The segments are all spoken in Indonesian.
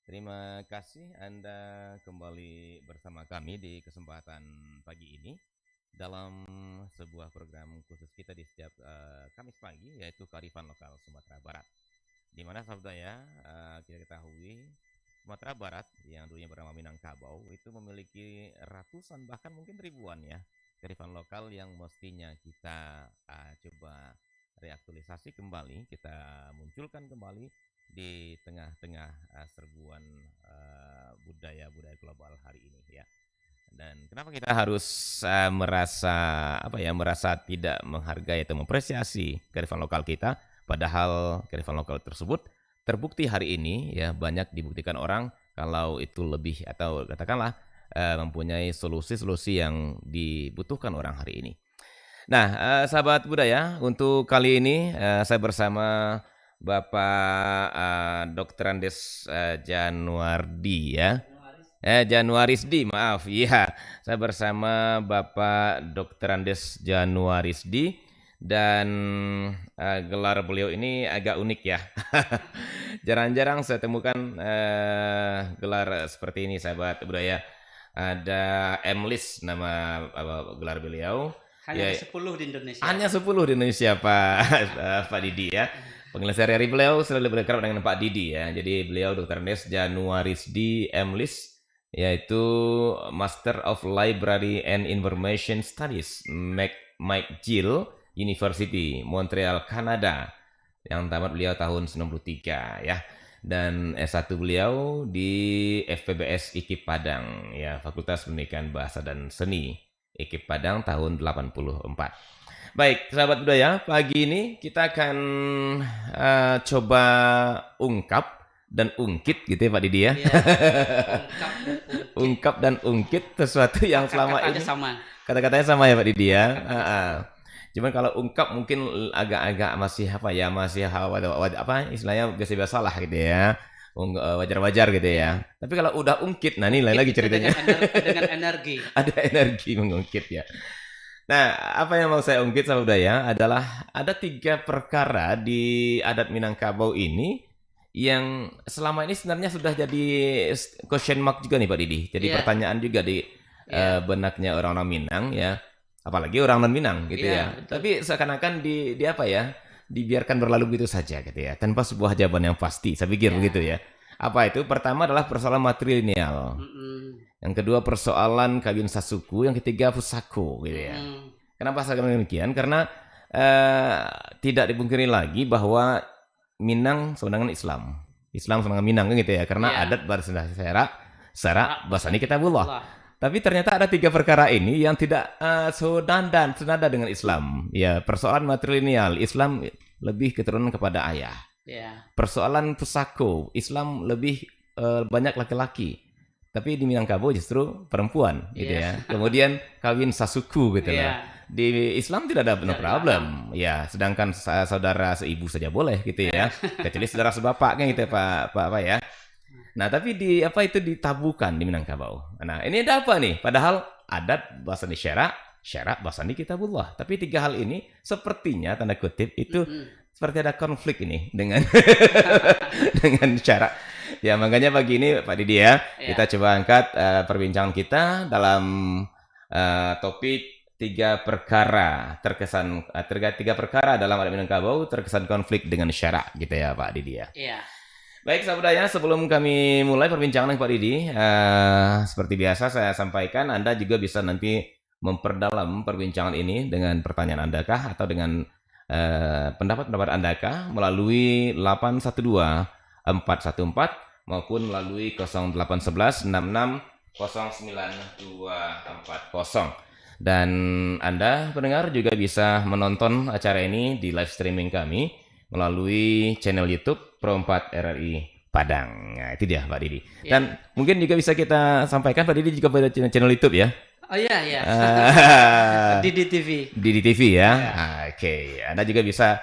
Terima kasih Anda kembali bersama kami di kesempatan pagi ini dalam sebuah program khusus kita di setiap Kamis pagi, yaitu Kearifan Lokal Sumatera Barat. Di mana sabda ya, kita ketahui Sumatera Barat yang dulunya bernama Minangkabau itu memiliki ratusan bahkan mungkin ribuan ya kearifan lokal yang mestinya kita coba reaktualisasi kembali, kita munculkan kembali di tengah-tengah serbuan budaya-budaya global hari ini ya. Dan kenapa kita harus merasa merasa tidak menghargai atau mempresiasi kearifan lokal kita, padahal kearifan lokal tersebut terbukti hari ini ya banyak dibuktikan orang kalau itu lebih atau katakanlah mempunyai solusi-solusi yang dibutuhkan orang hari ini. Nah, sahabat budaya, untuk kali ini saya bersama Bapak Dr. Andes Januardi ya. Januarisdi, maaf. Iya, saya bersama Bapak Dr. Andes Januarisdi dan gelar beliau ini agak unik ya. Jarang-jarang saya temukan gelar seperti ini, sahabat budaya. Ada M.Lis nama gelar beliau. Hanya 10 di Indonesia. Hanya 10 di Indonesia, Pak Pak Didi ya. Panggilan sehari-hari beliau selalu berkerap dengan Pak Didi ya. Jadi beliau Dr. Andes Januarisdi M.Lis, yaitu Master of Library and Information Studies McGill University, Montreal, Kanada, yang tamat beliau tahun 93 ya. Dan S1 beliau di FPBS IKIP Padang ya, Fakultas Pendidikan Bahasa dan Seni IKIP Padang tahun 84. Baik, sahabat budaya, pagi ini kita akan coba ungkap dan ungkit gitu ya Pak Didi ya. Iya, ungkap dan ungkit sesuatu yang selama ini sama. Kata-katanya sama ya Pak Didi ya. Cuman kalau ungkap mungkin agak-agak masih istilahnya biasa-biasa lah gitu ya. Wajar-wajar gitu ya. Tapi kalau udah ungkit, nah ini lain lagi ceritanya. Dengan energi. Ada energi mengungkit ya. Nah, apa yang mau saya ungkit sama budaya adalah ada 3 perkara di adat Minangkabau ini yang selama ini sebenarnya sudah jadi question mark juga nih Pak Didi. Jadi pertanyaan juga di benaknya orang-orang Minang ya. Apalagi orang non-Minang gitu ya. Betul. Tapi seakan-akan di apa ya? Dibiarkan berlalu begitu saja gitu ya. Tanpa sebuah jawaban yang pasti. Saya pikir begitu ya. Apa itu? Pertama adalah persoalan matrilineal. Yang kedua persoalan kawin sasuku, yang ketiga pusako gitu ya. Kenapa saya katakan demikian? Karena tidak dipungkiri lagi bahwa Minang sama dengan Islam sama dengan Minang gitu ya. Karena adat Syarak Basani Kitabullah. Tapi ternyata ada 3 perkara ini yang tidak senada dengan Islam. Ya, persoalan matrilineal, Islam lebih keturunan kepada ayah. Persoalan pusako, Islam lebih banyak laki-laki. Tapi di Minangkabau justru perempuan gitu ya. Kemudian kawin sasuku gitu loh. Di Islam tidak ada no problem. Ya, sedangkan saudara seibu saja boleh gitu ya. Kecuali saudara sebapak kan gitu ya, Pak ya. Nah, tapi ditabukan di Minangkabau. Nah, ini ada apa nih? Padahal adat bahasani syarak bahasani kitabullah. Tapi 3 hal ini sepertinya tanda kutip itu seperti ada konflik ini dengan dengan syarak. Ya, makanya pagi ini Pak Didi ya, kita coba angkat perbincangan kita dalam topik 3 perkara terkesan 3 perkara dalam adat Minangkabau terkesan konflik dengan syarak gitu ya Pak Didi ya. Baik sahabat budaya, sebelum kami mulai perbincangan Pak Didi, seperti biasa saya sampaikan Anda juga bisa nanti memperdalam perbincangan ini dengan pertanyaan Anda kah atau dengan pendapat-pendapat Anda kah melalui 812 414 maupun melalui 0811 66 09240. Dan Anda pendengar juga bisa menonton acara ini di live streaming kami melalui channel YouTube Pro 4 RRI Padang. Nah, itu dia Pak Didi. Dan mungkin juga bisa kita sampaikan Pak Didi juga pada channel YouTube ya. Oh iya. Didi TV. Didi TV ya. Oke. Anda juga bisa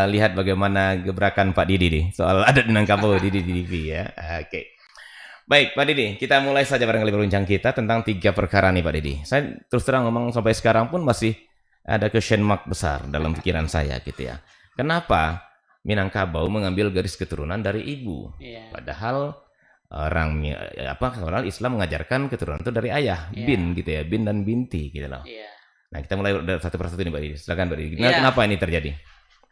lihat bagaimana gebrakan Pak Didi nih soal adat Minangkabau di Didi TV ya. Oke. Baik Pak Didi, kita mulai saja barangkali berbincang kita tentang 3 perkara nih Pak Didi. Saya terus terang ngomong sampai sekarang pun masih ada question mark besar dalam pikiran saya gitu ya. Kenapa Minangkabau mengambil garis keturunan dari ibu? Padahal Orang Islam mengajarkan keturunan itu dari ayah, bin gitu ya, bin dan binti gitu loh. Nah, kita mulai dari satu persatu nih, Mbak Didi. Silakan, Mbak Didi. Kenapa ini terjadi?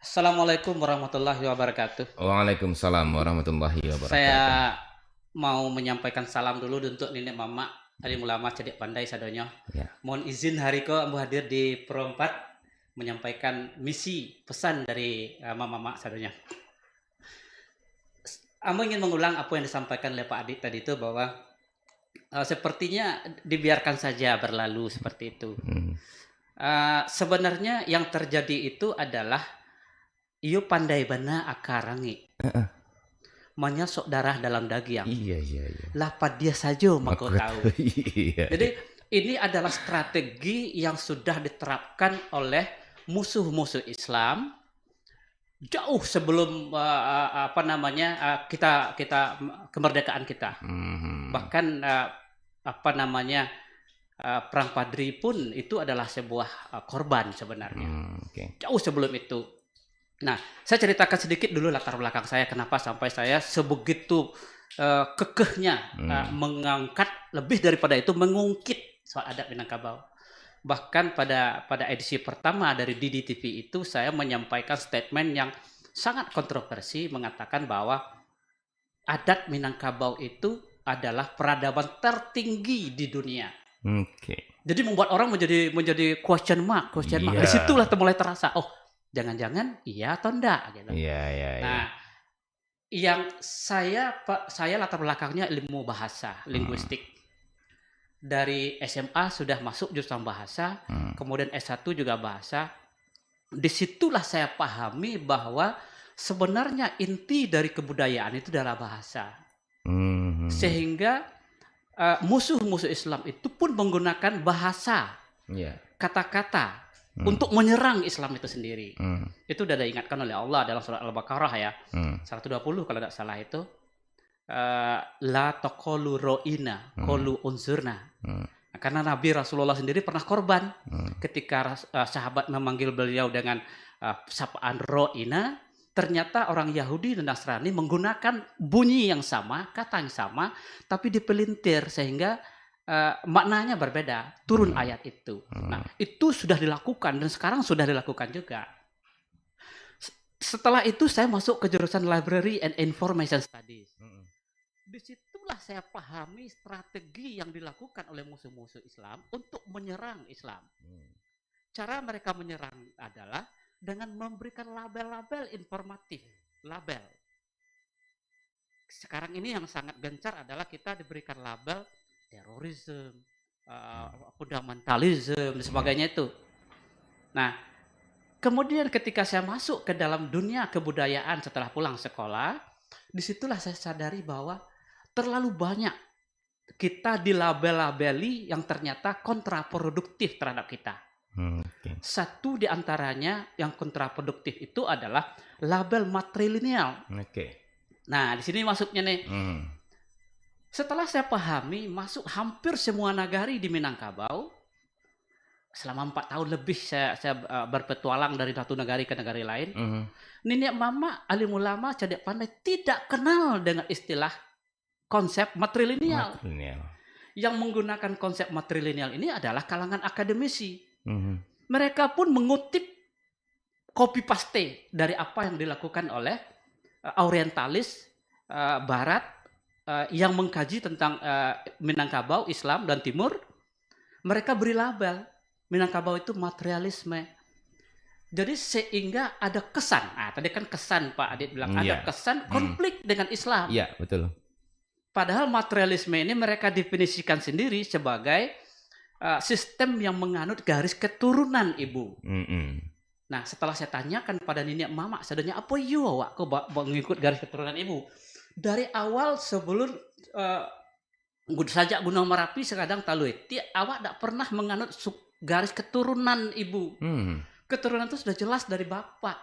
Assalamualaikum warahmatullahi wabarakatuh. Waalaikumsalam warahmatullahi wabarakatuh. Saya mau menyampaikan salam dulu untuk nenek mama alim ulama Cedek Pandai sadonyo. Mohon izin hariko ambu hadir di Pro 4 menyampaikan misi pesan dari mama sadonyo. Ambo ingin mengulang apa yang disampaikan oleh Pak Adit tadi itu bahwa sepertinya dibiarkan saja berlalu seperti itu. Sebenarnya yang terjadi itu adalah iyo pandai bana akarangi. Menyosok darah dalam daging. Iya. Lapat dia saja maka tahu. Iya. Jadi ini adalah strategi yang sudah diterapkan oleh musuh-musuh Islam jauh sebelum kita kemerdekaan kita. Bahkan Perang Padri pun itu adalah sebuah korban sebenarnya. Jauh sebelum itu. Nah, saya ceritakan sedikit dulu latar belakang saya kenapa sampai saya sebegitu kekehnya mengangkat, lebih daripada itu mengungkit soal adat Minangkabau. Bahkan pada edisi pertama dari DDTV itu saya menyampaikan statement yang sangat kontroversi mengatakan bahwa adat Minangkabau itu adalah peradaban tertinggi di dunia. Jadi membuat orang menjadi question mark. Disitulah mulai terasa, oh jangan-jangan iya atau enggak gitu. Iya. Nah, yang saya latar belakangnya ilmu bahasa, linguistik. Dari SMA sudah masuk jurusan bahasa, kemudian S1 juga bahasa. Disitulah saya pahami bahwa sebenarnya inti dari kebudayaan itu adalah bahasa. Sehingga musuh-musuh Islam itu pun menggunakan bahasa, kata-kata untuk menyerang Islam itu sendiri. Itu sudah diingatkan oleh Allah dalam surat Al-Baqarah ya, 120 kalau tidak salah itu. La taqulu ro'ina qulu unzurna. Karena Nabi Rasulullah sendiri pernah korban ketika sahabat memanggil beliau dengan sapaan ro'ina, ternyata orang Yahudi dan Nasrani menggunakan bunyi yang sama, kata yang sama, tapi dipelintir sehingga maknanya berbeda. Turun ayat itu. Nah, itu sudah dilakukan dan sekarang sudah dilakukan juga. Setelah itu saya masuk ke jurusan Library and Information Studies. Disitulah saya pahami strategi yang dilakukan oleh musuh-musuh Islam untuk menyerang Islam. Cara mereka menyerang adalah dengan memberikan label-label informatif. Label. Sekarang ini yang sangat gencar adalah kita diberikan label terorisme, fundamentalisme, dan sebagainya itu. Nah, kemudian ketika saya masuk ke dalam dunia kebudayaan setelah pulang sekolah, disitulah saya sadari bahwa terlalu banyak kita dilabel-labeli yang ternyata kontraproduktif terhadap kita. Satu di antaranya yang kontraproduktif itu adalah label matrilineal. Nah, di sini masuknya nih. Setelah saya pahami, masuk hampir semua nagari di Minangkabau. Selama 4 tahun lebih saya berpetualang dari satu negara ke negara lain. Nenek mama alim ulama Cedek Pandai tidak kenal dengan istilah konsep matrilineal. Yang menggunakan konsep matrilineal ini adalah kalangan akademisi. Mereka pun mengutip copy paste dari apa yang dilakukan oleh orientalis barat yang mengkaji tentang Minangkabau, Islam dan Timur. Mereka beri label Minangkabau itu materialisme. Jadi sehingga ada kesan. Tadi kan kesan Pak Adit bilang ada kesan konflik dengan Islam. Iya, betul. Padahal materialisme ini mereka definisikan sendiri sebagai sistem yang menganut garis keturunan ibu. Nah, setelah saya tanyakan pada nenek mama, sebenarnya apa yo awak kok mengikut garis keturunan ibu? Dari awal sebelum sajak Gunung Merapi sekadang talui, awak tak pernah menganut garis keturunan ibu. Keturunan itu sudah jelas dari bapak.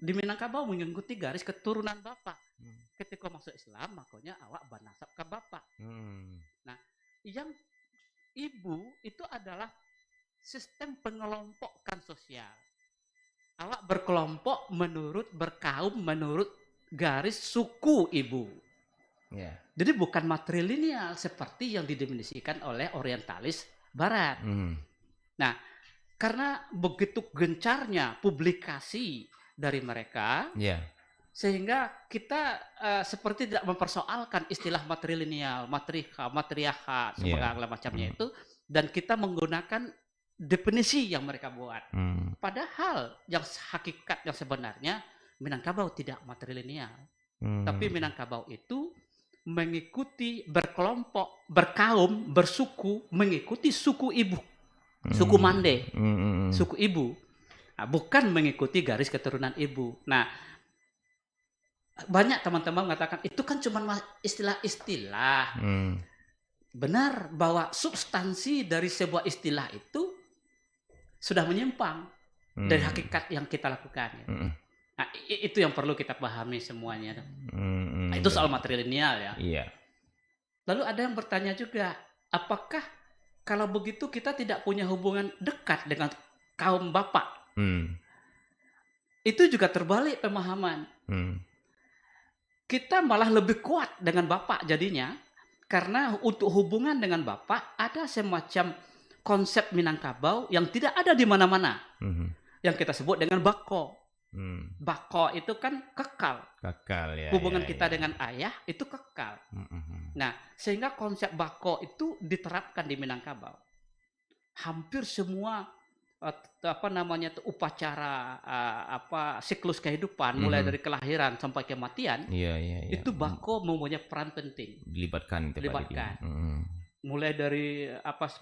Di Minangkabau mengikuti garis keturunan bapak. Ketika masuk Islam, makanya awak bernasab ke bapak. Nah, yang ibu itu adalah sistem pengelompokan sosial. Awak berkelompok berkaum menurut garis suku ibu. Ya. Jadi bukan matrilineal seperti yang didefinisikan oleh orientalis Barat. Nah, karena begitu gencarnya publikasi dari mereka, sehingga kita seperti tidak mempersoalkan istilah matrilineal, matriarka, segala macamnya itu, dan kita menggunakan definisi yang mereka buat. Padahal yang hakikat yang sebenarnya Minangkabau tidak matrilineal, tapi Minangkabau itu mengikuti, berkelompok, berkaum, bersuku, mengikuti suku ibu, suku Mande, suku ibu, nah, bukan mengikuti garis keturunan ibu. Nah, banyak teman-teman mengatakan itu kan cuma istilah-istilah. Benar bahwa substansi dari sebuah istilah itu sudah menyimpang dari hakikat yang kita lakukan. Nah, itu yang perlu kita pahami semuanya. Nah, itu soal matrilineal ya. Iya. Lalu ada yang bertanya juga, apakah kalau begitu kita tidak punya hubungan dekat dengan kaum bapak? Itu juga terbalik pemahaman. Kita malah lebih kuat dengan bapak jadinya, karena untuk hubungan dengan bapak ada semacam konsep Minangkabau yang tidak ada di mana-mana, yang kita sebut dengan bako. Bako itu kan kekal. Ya. Hubungan kita dengan ayah itu kekal. Nah, sehingga konsep bako itu diterapkan di Minangkabau. Hampir semua upacara siklus kehidupan mulai dari kelahiran sampai kematian, itu bako mempunyai peran penting. Dilibatkan. Mulai dari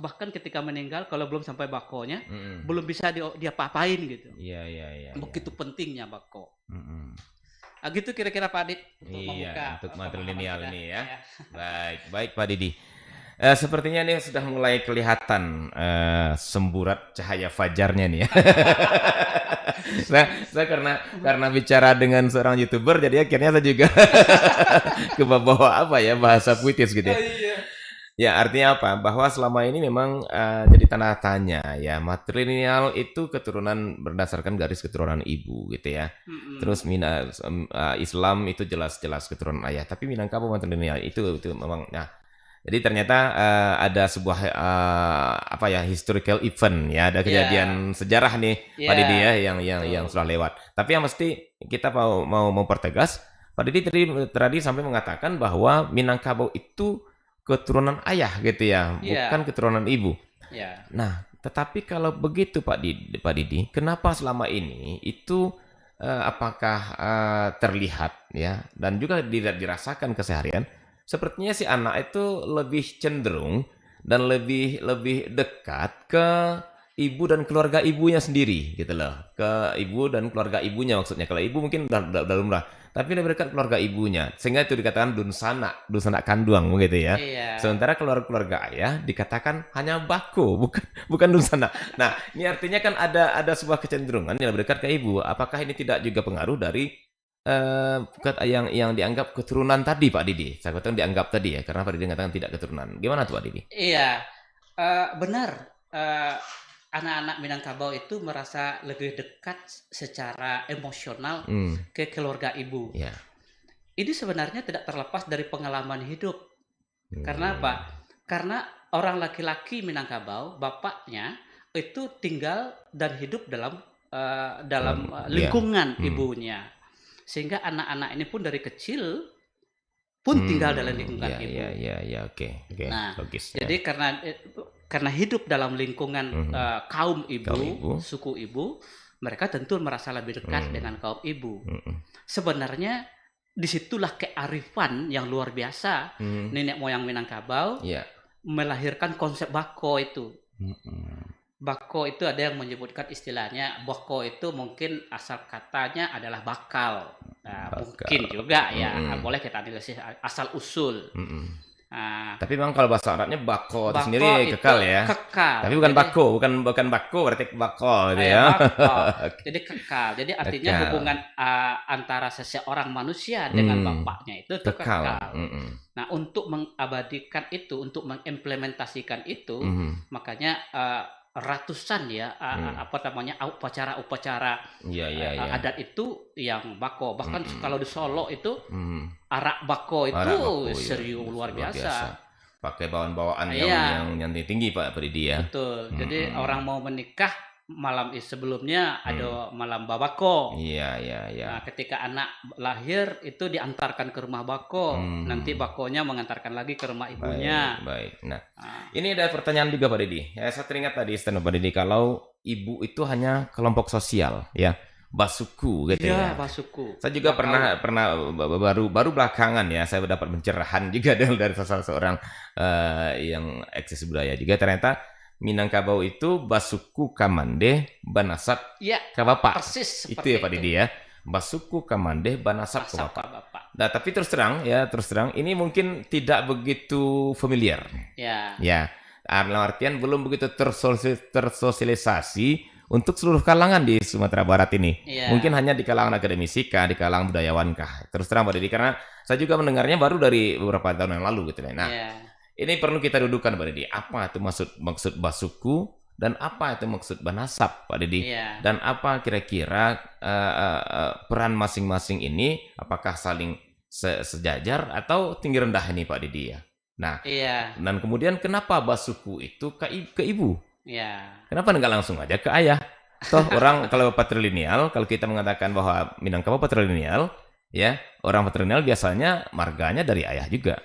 bahkan ketika meninggal kalau belum sampai bakonya belum bisa dia apa-apain gitu. Begitu pentingnya bako. Nah, gitu kira-kira Pak Adit untuk membuka untuk matrilineal ini ya. Baik Pak Didi. Sepertinya ini sudah mulai kelihatan semburat cahaya fajarnya nih ya. Nah, saya karena bicara dengan seorang YouTuber, jadi akhirnya saya juga kebawa bahasa puitis gitu ya. Ya, artinya apa? Bahwa selama ini memang jadi tanda tanya ya, matrilineal itu keturunan berdasarkan garis keturunan ibu gitu ya. Terus Islam itu jelas-jelas keturunan ayah, tapi Minangkabau matrilineal itu memang. Nah, jadi ternyata ada sebuah historical event ya, ada kejadian sejarah nih Pak Didi ya yang sudah lewat. Tapi yang mesti kita mau mempertegas, Pak Didi tadi sampai mengatakan bahwa Minangkabau itu keturunan ayah gitu ya, bukan keturunan ibu. Nah, tetapi kalau begitu Pak Didi, kenapa selama ini itu apakah terlihat ya dan juga dirasakan keseharian, sepertinya si anak itu lebih cenderung dan lebih dekat ke ibu dan keluarga ibunya sendiri gitu loh, ke ibu dan keluarga ibunya maksudnya. Kalau ibu mungkin udah lumrah, tapi lebih dekat keluarga ibunya, sehingga itu dikatakan dunsana kanduang begitu ya. Sementara keluarga ayah dikatakan hanya bako, bukan dunsana. Nah, ini artinya kan ada sebuah kecenderungan yang lebih dekat ke ibu. Apakah ini tidak juga pengaruh dari yang dianggap keturunan tadi Pak Didi? Saya katakan dianggap tadi ya, karena Pak Didi mengatakan tidak keturunan. Gimana tuh Pak Didi? Iya, benar. Anak-anak Minangkabau itu merasa lebih dekat secara emosional ke keluarga ibu. Ini sebenarnya tidak terlepas dari pengalaman hidup. Karena apa? Karena orang laki-laki Minangkabau, bapaknya itu tinggal dan hidup dalam lingkungan ibunya. Sehingga anak-anak ini pun dari kecil pun tinggal dalam lingkungan ibu. Oke. Nah, logis. Jadi karena hidup dalam lingkungan kaum ibu, suku ibu, mereka tentu merasa lebih dekat dengan kaum ibu. Sebenarnya disitulah kearifan yang luar biasa nenek moyang Minangkabau melahirkan konsep bako itu. Bako itu ada yang menyebutkan istilahnya, bako itu mungkin asal katanya adalah bakal. Mungkin juga ya, boleh kita analisis asal usul. Tapi memang kalau bahasa Arabnya bako itu sendiri kekal ya. Kekal. Tapi bukan bako, bukan bako berarti bako gitu ya. Jadi kekal. Jadi artinya hubungan antara seseorang manusia dengan bapaknya itu kekal. Nah, untuk mengabadikan itu, untuk mengimplementasikan itu, makanya ratusan ya upacara-upacara adat itu yang bako. Bahkan kalau di Solo itu arak bako itu serius luar biasa. Pakai bawaan-bawaan yang tinggi Pak Didi ya. Betul. Jadi orang mau menikah malam sebelumnya ada malam babako. Iya. Nah, ketika anak lahir itu diantarkan ke rumah bako. Nanti bakonya mengantarkan lagi ke rumah ibunya. Baik. Nah, ini ada pertanyaan juga Pak Didi. Ya, saya teringat tadi Pak Didi kalau ibu itu hanya kelompok sosial ya. Basuku gitu ya. Basuku. Saya juga pernah baru belakangan ya saya dapat pencerahan juga dari salah seorang yang eksis budaya juga ternyata Minangkabau itu basuku kamande banasap ka bapak. Persis itu ya Pak Didi ya. Basuku kamande banasap ka bapak. Nah, tapi terus terang ini mungkin tidak begitu familiar. Ya. Dalam artian belum begitu tersosialisasi untuk seluruh kalangan di Sumatera Barat ini. Mungkin hanya di kalangan akademisi kah, di kalangan budayawan kah. Terus terang Pak Didi karena saya juga mendengarnya baru dari beberapa tahun yang lalu gitu. Nah, ini perlu kita dudukan Pak Didi. Apa itu maksud basuku dan apa itu maksud banasap Pak Didi? Dan apa kira-kira peran masing-masing ini apakah saling sejajar atau tinggi rendah ini Pak Didi ya? Nah, dan kemudian kenapa basuku itu ke ibu? Kenapa nggak langsung aja ke ayah? Toh orang kalau patrilineal, kalau kita mengatakan bahwa Minangkabau patrilineal, ya orang patrilineal biasanya marganya dari ayah juga.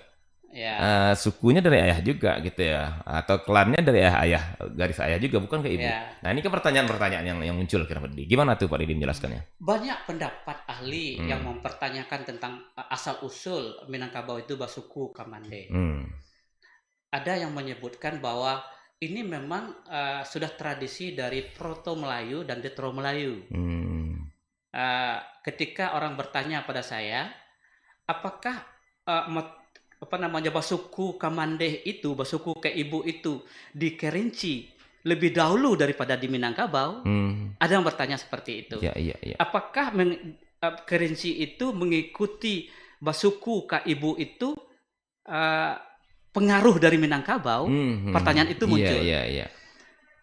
Sukunya dari ayah juga gitu ya, atau klannya dari ayah garis ayah juga bukan ke ibu. Nah ini kan pertanyaan-pertanyaan yang muncul kira-kira. Gimana tuh Pak Didi menjelaskannya? Banyak pendapat ahli yang mempertanyakan tentang asal usul Minangkabau itu basuku kamande. Ada yang menyebutkan bahwa ini memang sudah tradisi dari Proto Melayu dan Detro Melayu. Ketika orang bertanya pada saya, apakah basuku kamandeh itu, basuku ke ibu itu di Kerinci lebih dahulu daripada di Minangkabau? Ada yang bertanya seperti itu. Apakah Kerinci itu mengikuti basuku ke ibu itu pengaruh dari Minangkabau? Pertanyaan itu muncul.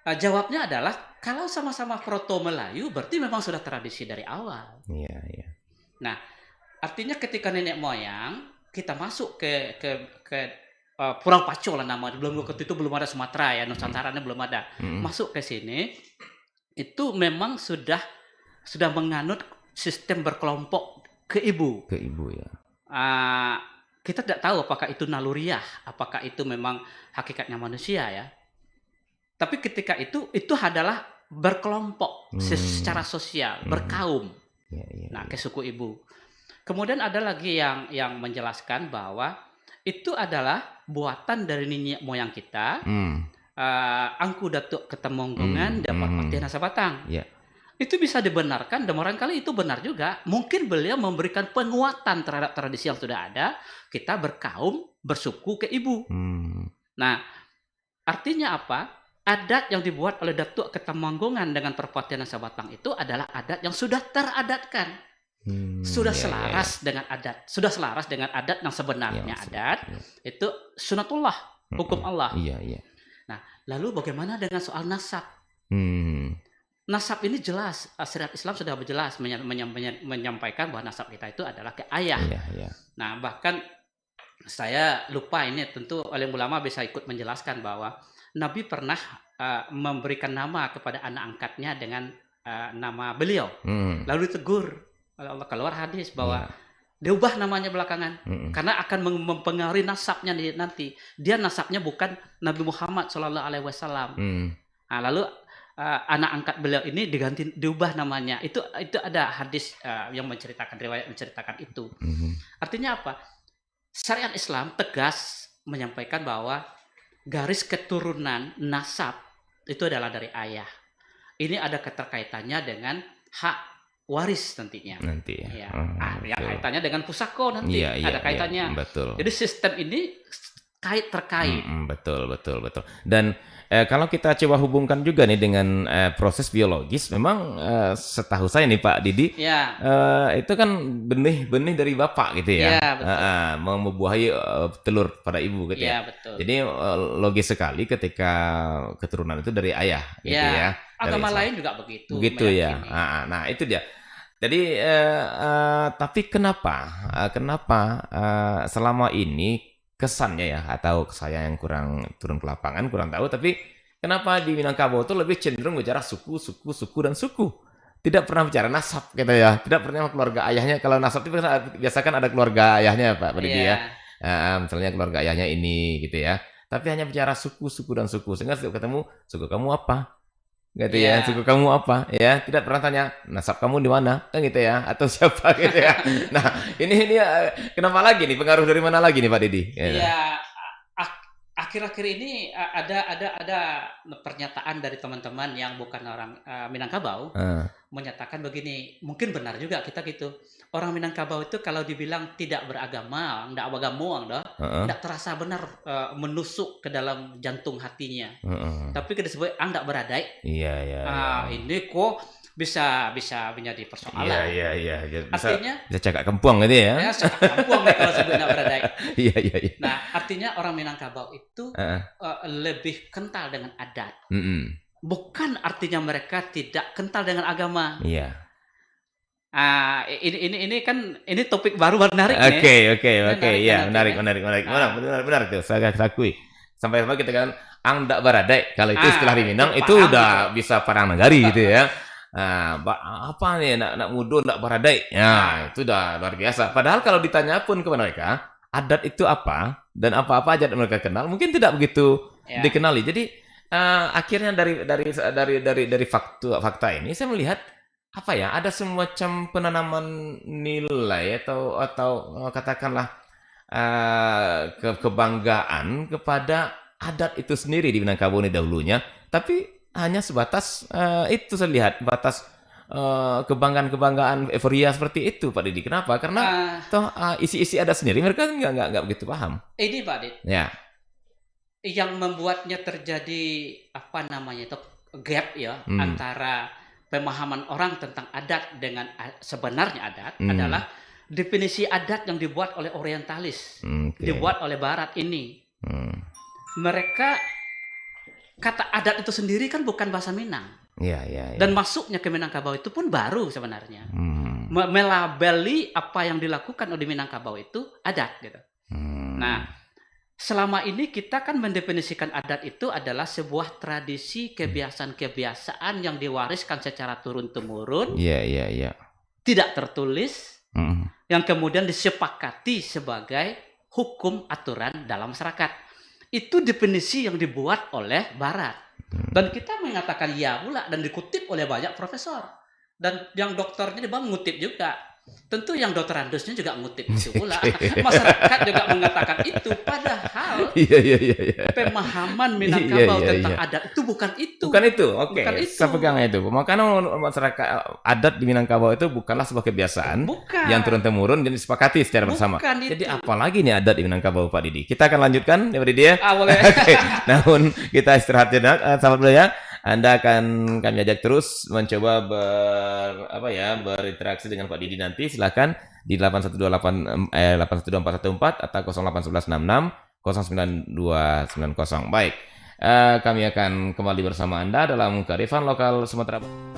Jawabnya adalah kalau sama-sama Proto Melayu berarti memang sudah tradisi dari awal. Nah, artinya ketika nenek moyang kita masuk ke Pulau Paco lah namanya, waktu itu belum ada Sumatera ya, Nusantaranya belum ada. Masuk ke sini itu memang sudah menganut sistem berkelompok ke ibu ya. Kita tidak tahu apakah itu naluriah, apakah itu memang hakikatnya manusia ya. Tapi ketika itu adalah berkelompok secara sosial, berkaum. Nah, ke suku ibu. Kemudian ada lagi yang menjelaskan bahwa itu adalah buatan dari nenek moyang kita. Angku datuk ketemonggongan dapat pati nasa batang. Itu bisa dibenarkan dan barangkali itu benar juga. Mungkin beliau memberikan penguatan terhadap tradisi yang sudah ada. Kita berkaum, bersuku ke ibu. Nah, artinya apa? Adat yang dibuat oleh datuk ketemonggongan dengan perpatian nasa batang itu adalah adat yang sudah teradatkan. Sudah selaras dengan adat, sudah selaras dengan adat yang sebenarnya itu sunatullah, hukum Allah. Nah, lalu bagaimana dengan soal nasab? Nasab ini jelas, syariat Islam sudah jelas menyampaikan bahwa nasab kita itu adalah ke ayah. Nah, bahkan saya lupa ini tentu oleh ulama bisa ikut menjelaskan bahwa Nabi pernah memberikan nama kepada anak angkatnya dengan nama beliau, lalu ditegur. Allah keluar hadis bahwa dia ubah namanya belakangan karena akan mempengaruhi nasabnya nanti. Dia nasabnya bukan Nabi Muhammad SAW. Nah, lalu anak angkat beliau ini diubah namanya. Itu ada hadis yang riwayat menceritakan itu. Artinya apa? Syariat Islam tegas menyampaikan bahwa garis keturunan nasab itu adalah dari ayah. Ini ada keterkaitannya dengan hak waris nantinya. Kaitannya dengan pusako nanti ada kaitannya. Betul. Jadi sistem ini terkait. Betul. Dan kalau kita coba hubungkan juga nih dengan proses biologis, memang setahu saya nih Pak Didi, Ya, itu kan benih dari bapak gitu ya, ya betul. mau membuahi telur pada ibu gitu ya. Ya betul. Jadi logis sekali ketika keturunan itu dari ayah gitu ya. Agama Dari lain juga begitu. begitu ya. meyakini. Nah itu dia. Jadi tapi kenapa selama ini kesannya ya, atau saya yang kurang turun ke lapangan kurang tahu, tapi kenapa di Minangkabau itu lebih cenderung bicara suku dan suku, tidak pernah bicara nasab gitu ya, tidak pernah keluarga ayahnya. Kalau nasab itu biasa kan ada keluarga ayahnya Pak Budi ya. Misalnya keluarga ayahnya ini gitu ya, tapi hanya bicara suku dan suku, sehingga setiap ketemu, suku kamu apa gitu ya, suku kamu apa ya, tidak pernah tanya nasab kamu di mana kan gitu ya, atau siapa gitu ya. Nah ini kenapa lagi nih, pengaruh dari mana lagi nih Pak Didi? Ya, akhir-akhir ini ada pernyataan dari teman-teman yang bukan orang Minangkabau, menyatakan begini, mungkin benar juga kita gitu. Orang Minangkabau itu kalau dibilang tidak beragama, tidak bagamuang dah, tidak terasa benar menusuk ke dalam jantung hatinya. Tapi kita sebut anda beradai. Iya. Ini kok bisa menjadi persoalan. Iya. Artinya bisa cakap kempuang gitu ya. Ya, cakap kempuang nih kalau sebut anda beradai. Iya. Nah, artinya orang Minangkabau itu lebih kental dengan adat. Bukan artinya mereka tidak kental dengan agama. Iya. Ini kan topik baru menarik nih. Oke. Iya, menarik. Benar tuh. Saya akui. Sampai kita kan angdak baradai. Kalau itu istilah di Minang itu udah bisa parang negari gitu ya. Apa nih nak mudo nak baradai. Ya, itu udah luar biasa. Padahal kalau ditanya pun kepada mereka, adat itu apa dan apa-apa aja mereka kenal, mungkin tidak begitu dikenali. Jadi akhirnya dari fakta ini saya melihat apa ya, ada semacam penanaman nilai atau katakanlah kebanggaan kepada adat itu sendiri di Minangkabau ini dahulunya, tapi hanya sebatas itu saya lihat batas kebanggaan euforia seperti itu Pak Didi. Kenapa? Karena isi-isi adat sendiri mereka nggak begitu paham. Ini Pak Didi. Ya. Yang membuatnya terjadi gap ya antara pemahaman orang tentang adat dengan sebenarnya adat adalah definisi adat yang dibuat oleh orientalis, dibuat oleh Barat ini. Mereka kata adat itu sendiri kan bukan bahasa Minang. Iya. Dan masuknya ke Minangkabau itu pun baru sebenarnya. Melabeli apa yang dilakukan oleh Minangkabau itu adat gitu. Nah, selama ini kita kan mendefinisikan adat itu adalah sebuah tradisi, kebiasaan-kebiasaan yang diwariskan secara turun-temurun. Iya. Tidak tertulis, yang kemudian disepakati sebagai hukum aturan dalam masyarakat. Itu definisi yang dibuat oleh Barat. Dan kita mengatakan ya pula dan dikutip oleh banyak profesor. Dan yang doktornya dia mengutip juga. Tentu yang doktorandusnya juga ngutip itu pula. Masyarakat juga mengatakan itu. Padahal pemahaman Minangkabau tentang adat itu bukan itu. Bukan itu, oke. Bukan itu. Saya pegang itu. Makanya masyarakat adat di Minangkabau itu bukanlah sebuah kebiasaan yang turun-temurun dan disepakati secara bersama. Jadi apalagi nih adat di Minangkabau Pak Didi. Kita akan lanjutkan ya Pak Didi ya. Boleh. Oke. Namun kita istirahat jenak, sahabat belia. Anda akan kami ajak terus mencoba berinteraksi dengan Pak Didi nanti. Silakan di 812414 atau 081166 09290. Baik, kami akan kembali bersama Anda dalam Kearifan Lokal Sumatera Barat.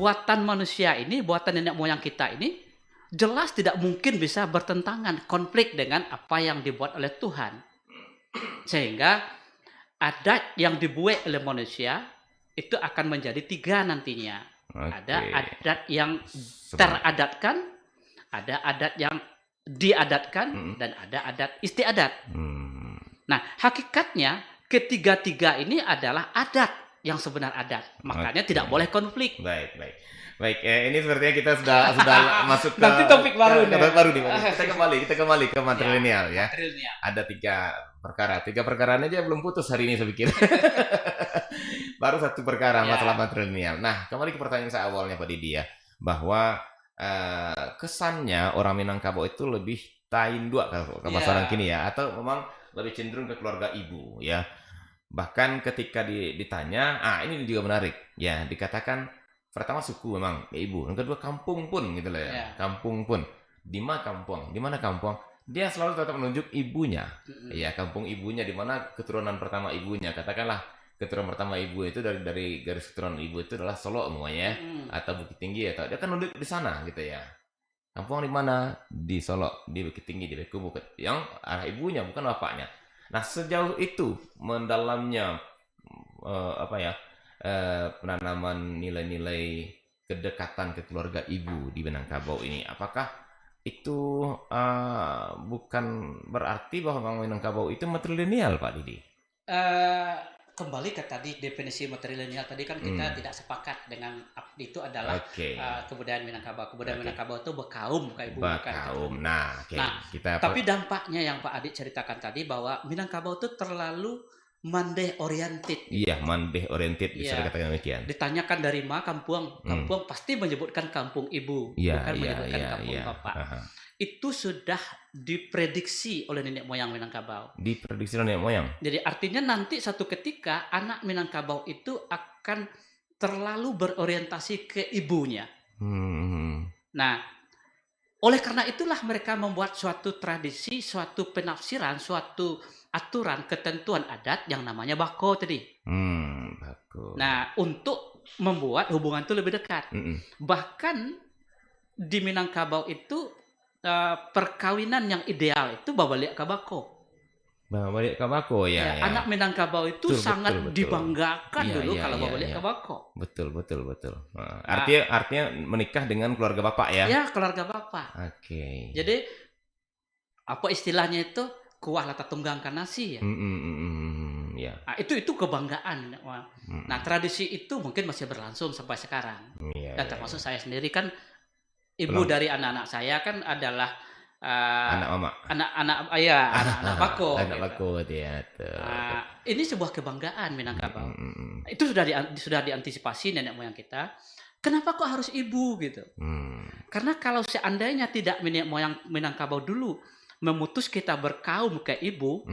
buatan manusia ini, buatan nenek moyang kita ini jelas tidak mungkin bisa bertentangan, konflik dengan apa yang dibuat oleh Tuhan. Sehingga adat yang dibuat oleh manusia itu akan menjadi 3 nantinya. Ada adat yang teradatkan, ada adat yang diadatkan, dan ada adat istiadat. Nah, hakikatnya ketiga-tiga ini adalah adat yang sebenar adat. Makanya tidak boleh konflik. Baik. Ini sepertinya kita sudah masuk ke nanti topik baru nih. Kita kembali ke matrilineal ya. Ada 3 perkara. 3 perkara aja belum putus hari ini saya pikir. Baru 1 perkara masalah matrilineal. Nah, kembali ke pertanyaan saya awalnya Pak Didi ya, bahwa kesannya orang Minangkabau itu lebih taindua ke bahasa orang kini ya, atau memang lebih cenderung ke keluarga ibu ya. Bahkan ketika ditanya, ini juga menarik ya, dikatakan pertama suku memang ya ibu, yang kedua kampung pun gitu lah ya. Kampung pun. Di mana kampung? Dia selalu tetap menunjuk ibunya. Ya, kampung ibunya, di mana keturunan pertama ibunya. Katakanlah keturunan pertama ibu itu dari garis keturunan ibu itu adalah Solo semuanya atau Bukit Tinggi, atau dia kan menunjuk di sana gitu ya. Kampung di mana? Di Solo, di Bukit Tinggi, di Bukit. Yang arah ibunya bukan bapaknya. Nah, sejauh itu mendalamnya penanaman nilai-nilai kedekatan ke keluarga ibu di Minangkabau ini, apakah itu bukan berarti bahwa Minangkabau itu matrilineal, Pak Didi? Kembali ke tadi definisi matrilineal tadi kan kita tidak sepakat dengan itu adalah kebudayaan Minangkabau. Kebudayaan Minangkabau itu berkaum kayak ibu. Berkaum. Tapi dampaknya yang Pak Adik ceritakan tadi bahwa Minangkabau itu terlalu mandeh oriented. Iya, mandeh oriented bisa dikatakan demikian. Ditanyakan dari mana kampung pasti menyebutkan kampung ibu, bukan menyebutkan kampung bapak. Itu sudah diprediksi oleh nenek moyang Minangkabau. Diprediksi oleh nenek moyang. Jadi artinya nanti satu ketika anak Minangkabau itu akan terlalu berorientasi ke ibunya. Nah, oleh karena itulah mereka membuat suatu tradisi, suatu penafsiran, suatu aturan, ketentuan adat yang namanya bako tadi. Bako. Nah, untuk membuat hubungan itu lebih dekat. Bahkan di Minangkabau itu perkawinan yang ideal itu babaliak kabako. Babaliak kabako ya. Anak Minangkabau itu sangat dibanggakan dulu kalau babaliak kabako. Betul. Artinya menikah dengan keluarga bapak ya? Ya, keluarga bapak. Oke. Jadi apa istilahnya itu? Kuah lata tunggang kanasi ya. Nah, itu kebanggaan. Nah, tradisi itu mungkin masih berlangsung sampai sekarang. Dan termasuk saya sendiri kan ibu dari anak-anak saya kan adalah anak mama. Anak-anak bako. Anak bako ya. Ini sebuah kebanggaan Minangkabau. Itu sudah diantisipasi nenek moyang kita. Kenapa kok harus ibu gitu? Karena kalau seandainya tidak nenek moyang Minangkabau dulu memutus kita berkaum ke ibu,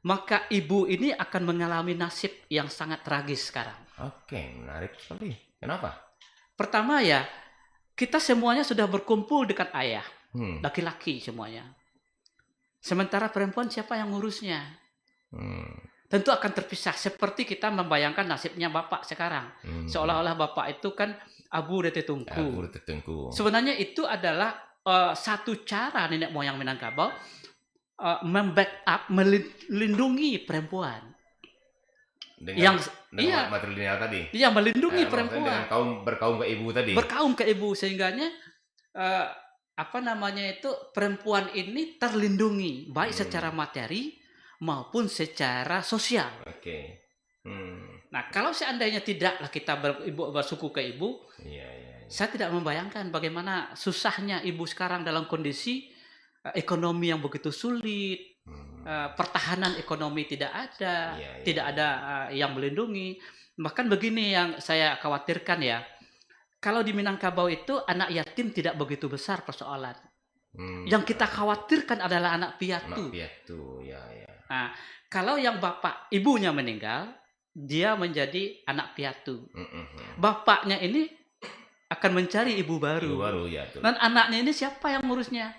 maka ibu ini akan mengalami nasib yang sangat tragis sekarang. Oke, menarik sekali. Kenapa? Pertama ya, kita semuanya sudah berkumpul dekat ayah, laki-laki semuanya. Sementara perempuan siapa yang ngurusnya? Tentu akan terpisah. Seperti kita membayangkan nasibnya bapak sekarang. Seolah-olah bapak itu kan abu dete tungku. Sebenarnya itu adalah satu cara nenek moyang Minangkabau membackup, melindungi perempuan. Dengan matrilineal tadi. Iya, melindungi perempuan. Dengan berkaum ke ibu tadi. Berkaum ke ibu sehingganya perempuan ini terlindungi baik secara materi maupun secara sosial. Oke. Nah, kalau seandainya tidaklah kita bersuku ke ibu, saya tidak membayangkan bagaimana susahnya ibu sekarang dalam kondisi ekonomi yang begitu sulit, pertahanan ekonomi tidak ada, tidak ada yang melindungi. Bahkan begini yang saya khawatirkan ya, kalau di Minangkabau itu anak yatim tidak begitu besar persoalan. Yang kita khawatirkan adalah anak piatu. Nah, kalau yang ibunya meninggal, dia menjadi anak piatu. Bapaknya ini akan mencari ibu baru. Dan anaknya ini siapa yang ngurusnya?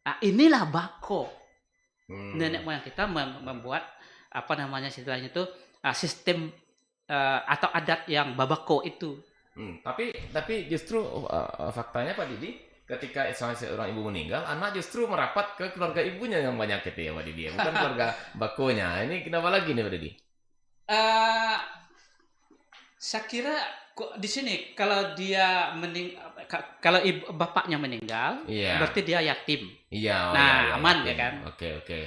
Nah, inilah bako. Nenek moyang kita membuat istilahnya itu sistem atau adat yang babako itu. Tapi justru faktanya Pak Didi, ketika seorang ibu meninggal, anak justru merapat ke keluarga ibunya yang banyak gitu ya Pak Didi, bukan keluarga bakonya. Ini kenapa lagi nih Pak Didi? Eh, saya kira kok di sini kalau dia kalau bapaknya meninggal, Iya. berarti dia yatim. Iya, Nah, iya, aman yatim. ya kan? Oke.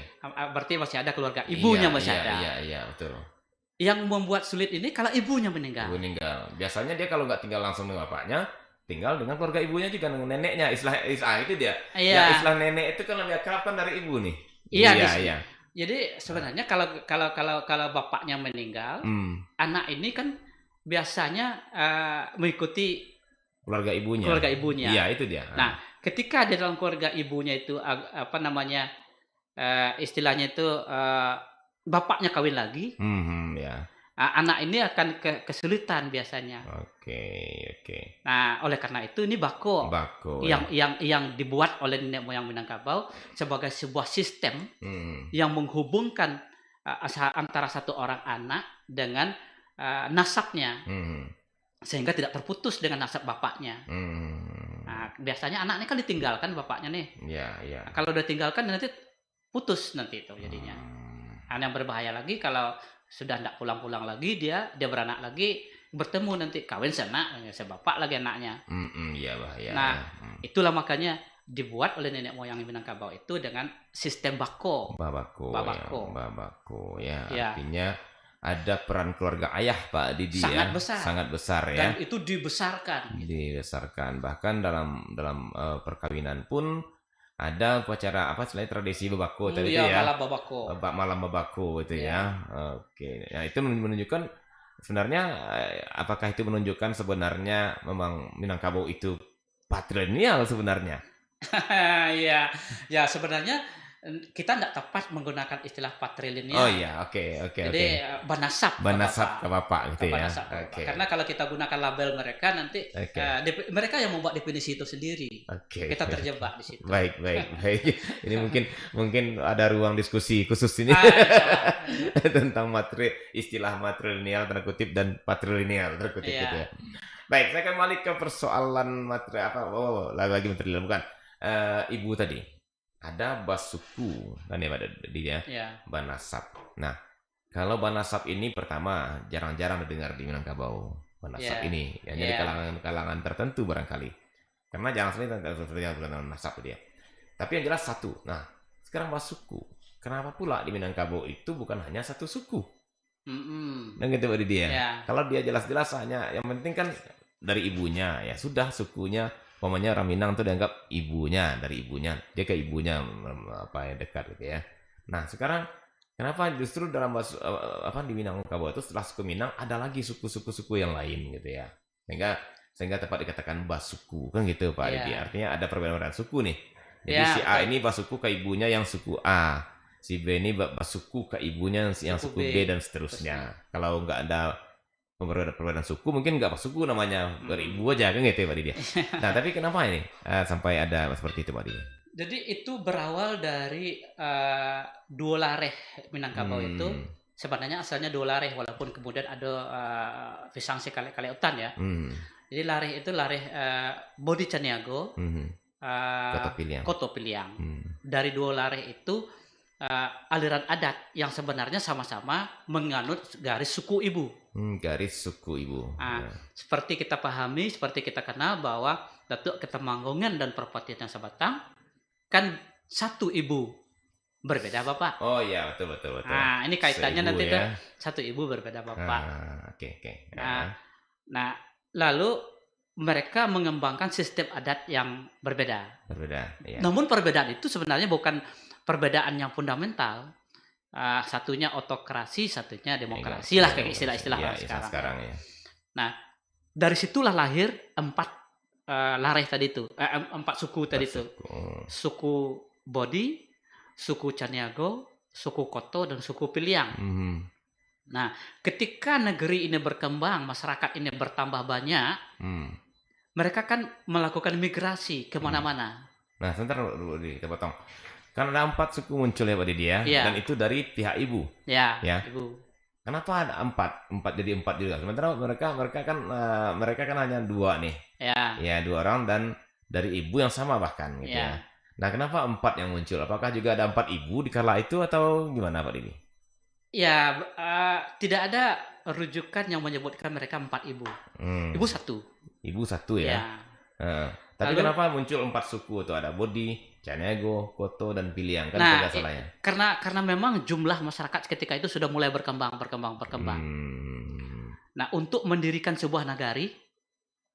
Berarti masih ada keluarga ibunya masih ada. Iya, betul. Yang membuat sulit ini kalau ibunya meninggal. Ibu meninggal. Biasanya dia kalau nggak tinggal langsung dengan bapaknya, tinggal dengan keluarga ibunya juga, dengan neneknya. Istilah itu dia. Iya. Ya, istilah nenek itu kan lebih akrab kan dari ibu nih. Iya. Iya. Jadi sebenarnya kalau bapaknya meninggal, anak ini kan biasanya mengikuti keluarga ibunya. Keluarga ibunya. Iya, itu dia. Nah, ketika di dalam keluarga ibunya itu apa namanya istilahnya itu bapaknya kawin lagi, ya. Anak ini akan kesulitan biasanya. Oke. Nah, oleh karena itu ini bako yang dibuat oleh nenek moyang Minangkabau sebagai sebuah sistem yang menghubungkan antara satu orang anak dengan nasabnya, sehingga tidak terputus dengan nasab bapaknya. Nah, biasanya anak ini kan ditinggalkan bapaknya nih. Iya. Nah, kalau udah tinggalkan nanti putus nanti itu jadinya. Yang berbahaya lagi kalau sudah tidak pulang-pulang lagi, dia beranak lagi, bertemu nanti kawin senak, sebapak lagi anaknya. Iya bahaya. Nah, itulah makanya dibuat oleh nenek moyang Minangkabau itu dengan sistem bako. Babako ya. Artinya ada peran keluarga ayah Pak Didi sangat besar ya. Dan itu dibesarkan. Bahkan dalam perkawinan pun ada upacara selain tradisi babako tadi itu ya. Malam babako itu ya. Oke. Nah, itu menunjukkan sebenarnya apakah itu menunjukkan sebenarnya memang Minangkabau itu patrilineal sebenarnya? Ya sebenarnya kita tidak tepat menggunakan istilah patrilineal. Oh iya, oke. Jadi banasab ke bapak gitu ya. Karena kalau kita gunakan label mereka nanti mereka yang membuat definisi itu sendiri. Kita terjebak di situ. Baik. Ini mungkin ada ruang diskusi khusus ini tentang istilah matrilineal tanda kutip dan patrilineal tanda kutip gitu ya. Baik, saya kembali ke persoalan lagi matrilineal bukan. Ibu tadi ada basuku kan ya Pak Didi ya, banasab. Nah, kalau banasab ini pertama jarang-jarang didengar di Minangkabau. Banasab ini hanya di kalangan tertentu barangkali. Karena jangan sampai banasab dia. Tapi yang jelas satu. Nah, sekarang basuku. Kenapa pula di Minangkabau itu bukan hanya satu suku? Dan gitu Pak Didi ya. Kalau dia jelas-jelas hanya yang penting kan dari ibunya ya sudah sukunya. Pokoknya orang Minang itu dianggap dari ibunya, dia ke ibunya dekat gitu ya. Nah sekarang kenapa justru dalam di Minangkabau itu setelah suku Minang ada lagi suku-suku yang lain gitu ya, sehingga tepat dikatakan basuku kan gitu Pak Didi. Artinya ada perbedaan suku nih. Jadi si A ini basuku ke ibunya yang suku A, si B ini basuku ke ibunya yang suku B dan seterusnya. Kalau nggak ada perbedaan suku mungkin nggak suku namanya beribu aja kan gitu ya Pak Didi. Nah tapi kenapa ini sampai ada seperti itu Pak Didi? Jadi itu berawal dari dua lareh Minangkabau itu sebenarnya asalnya dua lareh walaupun kemudian ada Visangsi Kaliutan ya. Jadi lareh itu lareh Bodi Caniago, Koto Piliang. Dari dua lareh itu aliran adat yang sebenarnya sama-sama menganut garis suku ibu. Garis suku ibu. Seperti kita pahami, seperti kita kenal bahwa Datuk Ketemanggungan dan Perpatian Sabatang kan satu ibu berbeda bapak. Oh iya betul. Nah ini kaitannya nanti tuh satu ibu berbeda bapak. Oke. Nah lalu mereka mengembangkan sistem adat yang berbeda. Ya. Namun perbedaan itu sebenarnya bukan perbedaan yang fundamental. Satunya otokrasi, satunya demokrasi lah kayak istilah-istilah sekarang. Ya. Nah, dari situlah lahir 4 lareh tadi itu, 4 suku tadi itu. Suku Bodi, suku Caniago, suku Koto dan suku Piliang. Nah, ketika negeri ini berkembang, masyarakat ini bertambah banyak, mereka kan melakukan migrasi kemana-mana. Nah, sebentar dulu kita potong. Kan ada 4 suku muncul ya Pak Didi ya, dan itu dari pihak ibu. Ya. Ibu. Kenapa ada empat jadi empat juga? Sementara mereka kan hanya dua nih, Ya, ya dua orang dan dari ibu yang sama bahkan gitu ya. ya. Nah, kenapa empat yang muncul? Apakah juga ada empat ibu di kala itu atau gimana Pak Didi? Ya, tidak ada rujukan yang menyebutkan mereka 4 ibu. Hmm, Ibu satu. ibu satu ya. Ya. Heeh. Tapi Lalu, kenapa muncul empat suku itu? Ada Bodi, Caniago, Koto, dan Piliang kan nah, kalau nggak salah ya. karena memang jumlah masyarakat ketika itu sudah mulai berkembang. Hmm, Nah, untuk mendirikan sebuah nagari,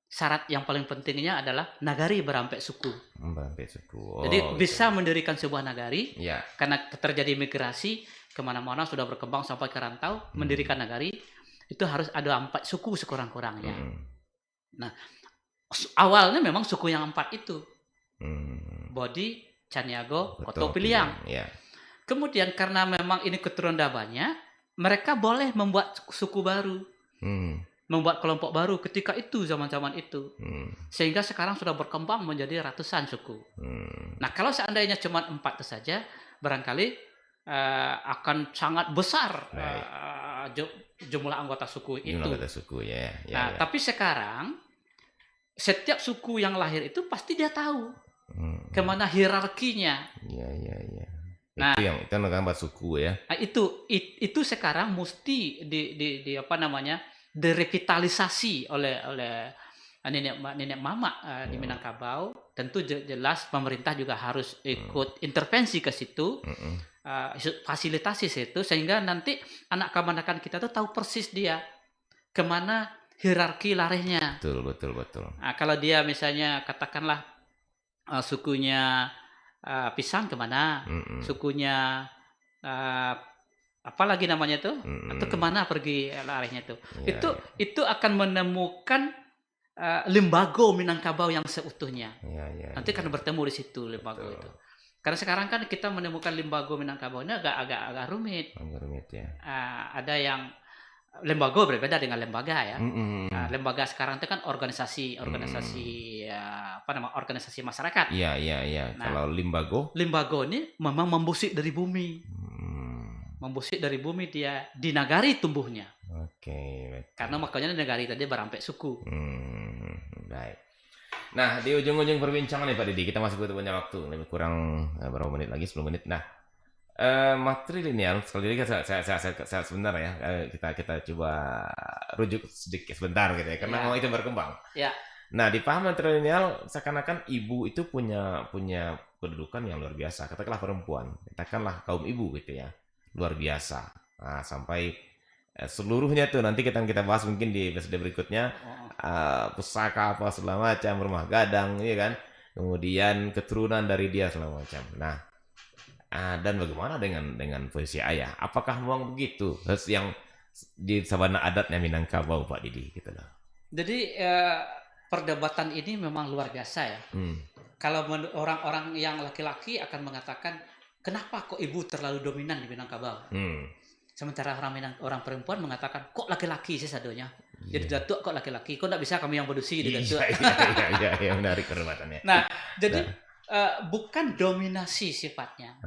syarat yang paling pentingnya adalah nagari berampe suku. Sampai suku. Oh, Jadi gitu. bisa mendirikan sebuah nagari Ya. karena terjadi migrasi kemana-mana sudah berkembang sampai ke rantau, mendirikan nagari itu harus ada 4 suku sekurang-kurangnya. Nah, awalnya memang suku yang 4 itu, Bodi, Caniago, Koto, Piliang. Ya. Kemudian karena memang ini keturunan banyak, mereka boleh membuat suku baru, membuat kelompok baru ketika itu, zaman-zaman itu. Sehingga sekarang sudah berkembang menjadi ratusan suku. Nah, kalau seandainya cuma 4 itu saja, barangkali akan sangat besar jumlah anggota suku itu. Jumlah anggota suku ya. Nah, tapi sekarang setiap suku yang lahir itu pasti dia tahu kemana hierarkinya. Iya. Nah, itu namanya suku ya. Nah, itu sekarang mesti di apa namanya, direvitalisasi oleh nenek mama di Minangkabau. Tentu jelas pemerintah juga harus ikut intervensi ke situ, fasilitasi situ, sehingga nanti anak kebanyakan kita tuh tahu persis dia kemana hierarki larinya. Betul. Nah, kalau dia misalnya katakanlah sukunya pisang kemana, sukunya apa lagi namanya tuh, atau kemana pergi larinya tuh. Itu akan menemukan lembago Minangkabau yang seutuhnya. Nanti akan bertemu di situ lembago itu. Karena sekarang kan kita menemukan lembago Minangkabau ini agak rumit. Ya. Ada yang lembago berbeda dengan lembaga ya. Nah, lembaga sekarang itu kan organisasi organisasi masyarakat. Iya. Nah, kalau lembago ini memang membusik dari bumi. Membusik dari bumi, dia di nagari tumbuhnya. Oke. Karena makanya nagari tadi berampe suku. Baik. Nah, di ujung-ujung perbincangan nih Pak Didi, kita masih butuh banyak waktu, lebih kurang berapa menit lagi, 10 menit. Nah, matrilineal sekali lagi saya sebentar ya, kita coba rujuk sedikit sebentar gitu ya, karena memang itu berkembang. Ya. Nah, di paham matrilineal seakan-akan ibu itu punya kedudukan yang luar biasa. Katakanlah perempuan, katakanlah kaum ibu gitu ya, luar biasa. Nah, sampai seluruhnya tuh nanti kita bahas mungkin di episode berikutnya, pusaka apa segala macam, rumah gadang, iya kan, kemudian keturunan dari dia segala macam. Nah, dan bagaimana dengan posisi ayah? Apakah memang begitu yang di sabana adatnya Minangkabau Pak Didi gitu loh. Jadi perdebatan ini memang luar biasa ya. Kalau orang-orang yang laki-laki akan mengatakan, kenapa kok ibu terlalu dominan di Minangkabau? Sementara orang perempuan mengatakan, kok laki-laki sih sadonya? Jadi datuk kok laki-laki, kok enggak bisa kami yang berdusi di datuk? Iya, menarik perdebatannya. Nah, jadi bukan dominasi sifatnya,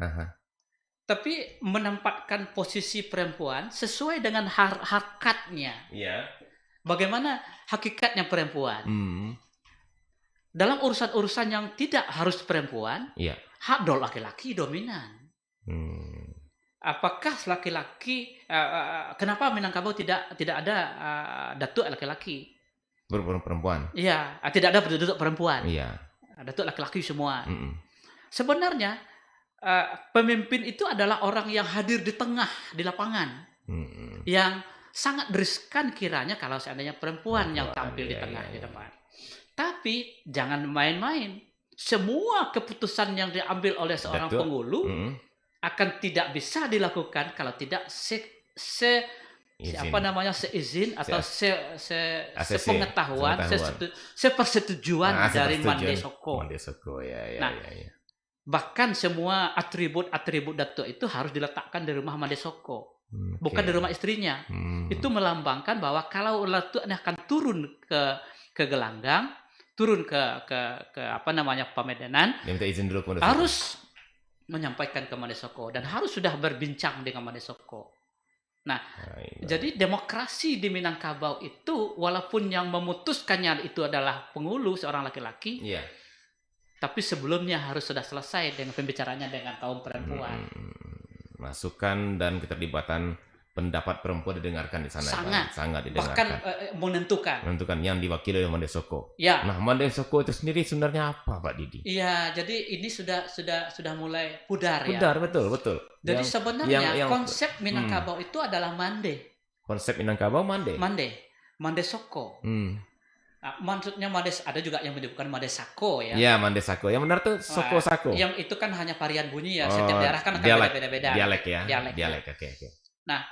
tapi menempatkan posisi perempuan sesuai dengan hakikatnya. Iya. Bagaimana hakikatnya perempuan? Dalam urusan-urusan yang tidak harus perempuan, hak laki-laki dominan. Apakah laki-laki? Kenapa Minangkabau tidak ada datuk laki-laki? Perempuan. Iya, tidak ada datuk perempuan. Iya. Datuk laki-laki semua. Sebenarnya pemimpin itu adalah orang yang hadir di tengah, di lapangan, yang sangat riskan kiranya kalau seandainya perempuan yang tampil di tengah, di depan. Tapi jangan main-main. Semua keputusan yang diambil oleh seorang penghulu akan tidak bisa dilakukan kalau tidak seizin atau sepengetahuan, sepersetujuan dari Mandesoko. Nah, bahkan semua atribut datuk itu harus diletakkan di rumah Mandesoko, bukan di rumah istrinya. Itu melambangkan bahwa kalau datuk akan turun ke gelanggang, turun ke Pamedanan, minta izin dulu harus menyampaikan ke Mandesoko dan harus sudah berbincang dengan Mandesoko. Nah, Baik. jadi demokrasi di Minangkabau itu walaupun yang memutuskannya itu adalah pengulu seorang laki-laki, Iya. tapi sebelumnya harus sudah selesai dengan pembicaraannya dengan kaum perempuan. Masukan dan keterlibatan pendapat perempuan didengarkan di sana. Sangat. Sangat Bahkan didengarkan. menentukan. Yang diwakili oleh Mandesoko. Ya. Nah, Mandesoko itu sendiri sebenarnya apa, Pak Didi? Iya, jadi ini sudah mulai pudar ya. Pudar, betul. Jadi sebenarnya konsep Minangkabau itu adalah mande. Konsep Minangkabau mande. Mande Soko. Nah, maksudnya mande, ada juga yang menyebutkan mande Sako ya. Iya, mande Sako. Yang benar tuh Soko Sako. Yang itu kan hanya varian bunyi ya. Setiap daerah kan akan beda-beda. Dialek ya. Dialek. Oke. Nah,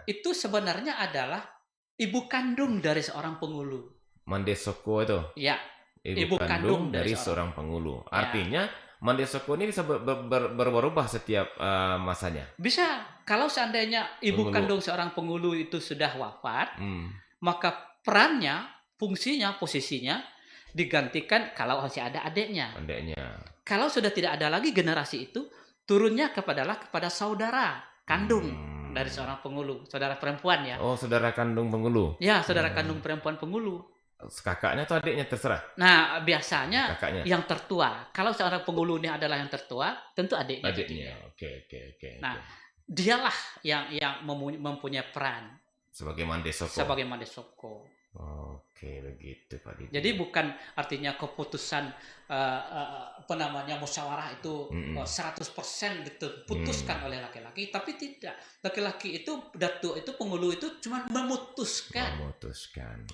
itu sebenarnya adalah ibu kandung dari seorang pengulu. Mande Soko itu. Ya. Ibu kandung dari seorang pengulu. Artinya mande Soko ini bisa berubah setiap masanya. Bisa. Kalau seandainya ibu kandung seorang pengulu itu sudah wafat, maka perannya, fungsinya, posisinya digantikan kalau masih ada adiknya. Kalau sudah tidak ada lagi generasi itu, turunnya kepada saudara kandung dari seorang pengulu, saudara perempuan ya. Oh, saudara kandung pengulu. Ya, saudara kandung perempuan pengulu. Kakaknya atau adiknya terserah. Nah, biasanya kakaknya. Yang tertua. Kalau seorang pengulu ini adalah yang tertua, tentu adiknya. Oke. Nah, dialah yang mempunyai peran sebagai mande Soko. Oke, begitu Pak Didi. Jadi bukan artinya keputusan musyawarah itu 100% diputuskan oleh laki-laki, tapi tidak. Laki-laki itu datuk itu pengulu itu cuma memutuskan.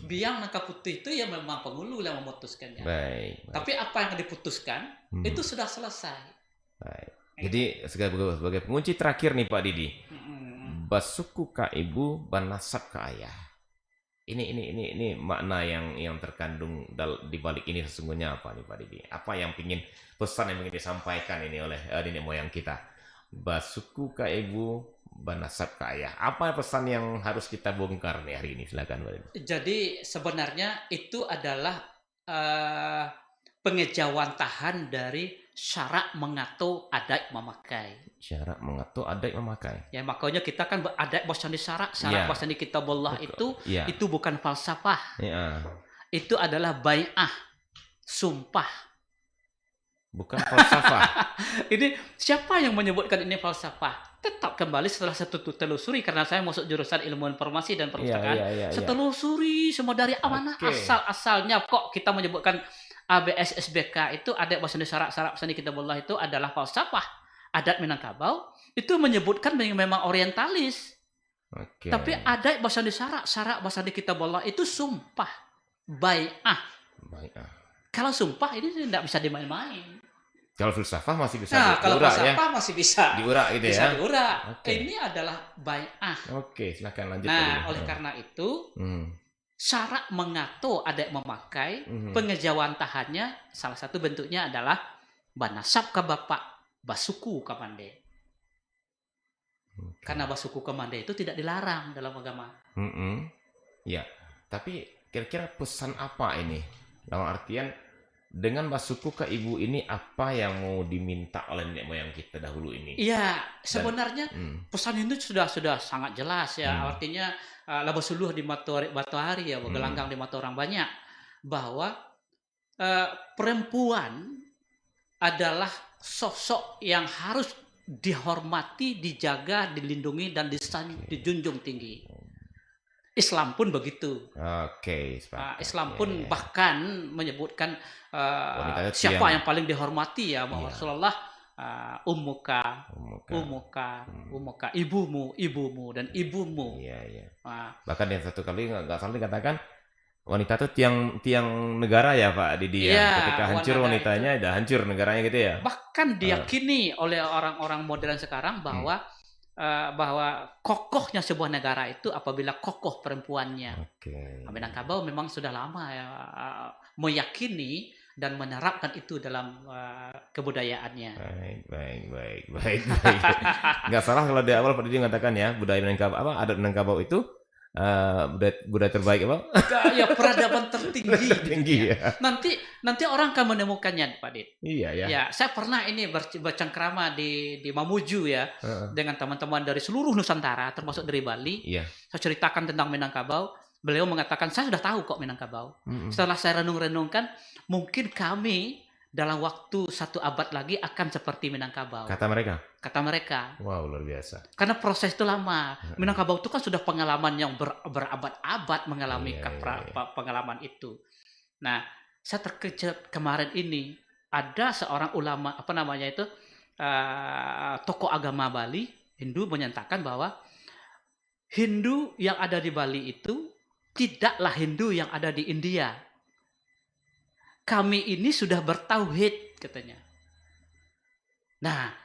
Biang Nangka Putih itu ya memang pengulu yang memutuskannya. Baik. Tapi apa yang diputuskan itu sudah selesai. Baik. Jadi sebagai pengunci terakhir nih Pak Didi. Basuku ka ibu, banasab ka ayah. Ini makna yang terkandung di balik ini sesungguhnya apa nih Pak Didi? Apa yang pesan yang ingin disampaikan ini oleh nenek moyang kita? Basuku ka ibu, banasab ka ayah. Apa pesan yang harus kita bongkar nih hari ini? Silakan Pak Didi. Jadi sebenarnya itu adalah pengejawantahan dari syarak mengatur adat memakai. Syarak mengatur adat memakai. Ya makanya kita kan adat bosan di syarak bosan di kitabullah itu bukan falsafah. Ya. Itu adalah bai'ah, sumpah. Bukan falsafah. Ini siapa yang menyebutkan ini falsafah? Tetap kembali setelah saya telusuri karena saya masuk jurusan ilmu informasi dan perpustakaan. Saya telusuri semua dari mana asal-asalnya kok kita menyebutkan ABS SBK itu adat bosan di syarak bosan di kitabullah itu adalah falsafah. Adat Minangkabau itu menyebutkan memang orientalis. Tapi adat bosan di syarak bosan di kitabullah itu sumpah. Bai'ah. Kalau sumpah ini tidak bisa dimain-main. Kalau filsafah masih bisa diurak kalau filsafah masih bisa diurak gitu bisa ya. Diurak. Ini adalah bai'ah. Silakan lanjut. Nah, oleh karena itu syarak mengatur adat memakai, pengejawantahannya salah satu bentuknya adalah banasab ke bapak, basuku ke mande. Karena basuku ke mande itu tidak dilarang dalam agama. Ya, tapi kira-kira pesan apa ini? Dalam artian dengan basuku ke ibu ini apa yang mau diminta oleh nenek moyang kita dahulu ini? Iya, sebenarnya pesan itu sudah sangat jelas ya. Artinya labasuluh di Batuhari ya, gelanggang di mata orang banyak bahwa perempuan adalah sosok yang harus dihormati, dijaga, dilindungi dan dijunjung tinggi. Islam pun begitu. Islam pun bahkan menyebutkan siapa yang paling dihormati ya Rasulullah, ummuka, ibumu dan ibumu. Bahkan yang satu kali nggak salah dikatakan wanita itu tiang negara ya Pak Didi ya. Ketika hancur wanitanya, udah hancur negaranya gitu ya. Bahkan diyakini oleh orang-orang modern sekarang bahwa kokohnya sebuah negara itu apabila kokoh perempuannya. Minangkabau memang sudah lama ya, meyakini dan menerapkan itu dalam kebudayaannya. Baik. Nggak salah kalau di awal Pak Didi mengatakan ya budaya Minangkabau adat Minangkabau itu budaya terbaik apa? Ya peradaban tertinggi. Tinggi ya. Nanti orang akan menemukannya, Pak Dit. Iya ya. Ya, saya pernah ini bercengkrama di Mamuju ya, dengan teman-teman dari seluruh Nusantara, termasuk dari Bali. Iya. Saya ceritakan tentang Minangkabau. Beliau mengatakan, saya sudah tahu kok Minangkabau. Setelah saya renung-renungkan, mungkin kami dalam waktu 1 abad lagi akan seperti Minangkabau. Kata mereka. Wow, luar biasa. Karena proses itu lama. Minangkabau itu kan sudah pengalaman yang berabad-abad mengalami pengalaman itu. Nah, saya terkejut kemarin ini ada seorang ulama tokoh agama Bali Hindu menyatakan bahwa Hindu yang ada di Bali itu tidaklah Hindu yang ada di India. Kami ini sudah bertauhid, katanya. Nah,